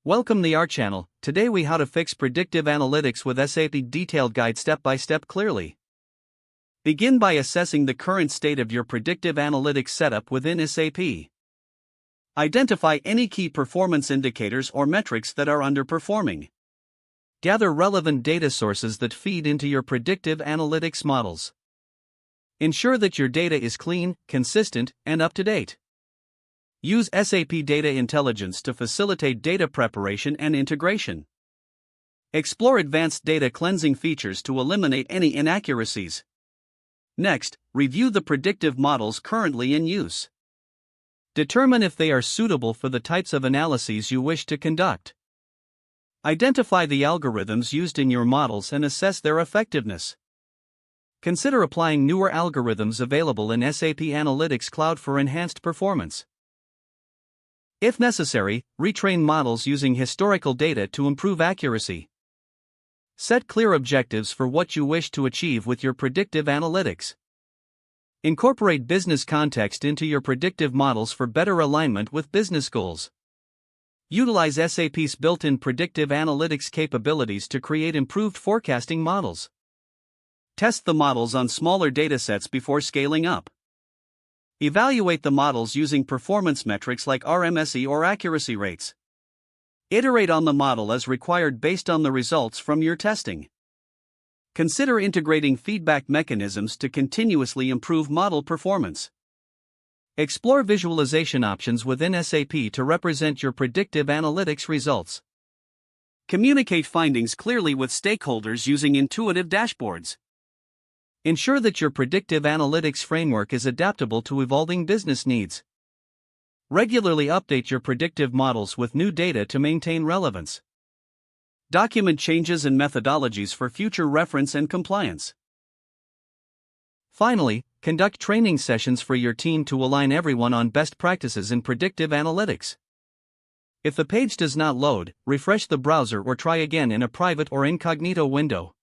Welcome to our channel. Today we how to fix predictive analytics with SAP detailed guide step by step clearly. Begin by assessing the current state of your predictive analytics setup within SAP. Identify any key performance indicators or metrics that are underperforming. Gather relevant data sources that feed into your predictive analytics models. Ensure that your data is clean, consistent, and up to date. Use SAP Data Intelligence to facilitate data preparation and integration. Explore advanced data cleansing features to eliminate any inaccuracies. Next, review the predictive models currently in use. Determine if they are suitable for the types of analyses you wish to conduct. Identify the algorithms used in your models and assess their effectiveness. Consider applying newer algorithms available in SAP Analytics Cloud for enhanced performance. If necessary, retrain models using historical data to improve accuracy. Set clear objectives for what you wish to achieve with your predictive analytics. Incorporate business context into your predictive models for better alignment with business goals. Utilize SAP's built-in predictive analytics capabilities to create improved forecasting models. Test the models on smaller datasets before scaling up. Evaluate the models using performance metrics like RMSE or accuracy rates. Iterate on the model as required based on the results from your testing. Consider integrating feedback mechanisms to continuously improve model performance. Explore visualization options within SAP to represent your predictive analytics results. Communicate findings clearly with stakeholders using intuitive dashboards. Ensure that your predictive analytics framework is adaptable to evolving business needs. Regularly update your predictive models with new data to maintain relevance. Document changes and methodologies for future reference and compliance. Finally, conduct training sessions for your team to align everyone on best practices in predictive analytics. If the page does not load, refresh the browser or try again in a private or incognito window.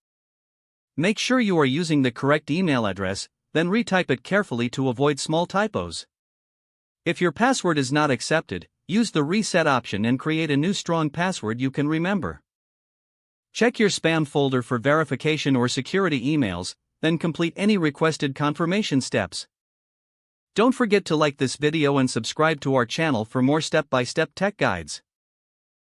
Make sure you are using the correct email address, then retype it carefully to avoid small typos. If your password is not accepted, use the reset option and create a new strong password you can remember. Check your spam folder for verification or security emails, then complete any requested confirmation steps. Don't forget to like this video and subscribe to our channel for more step-by-step tech guides.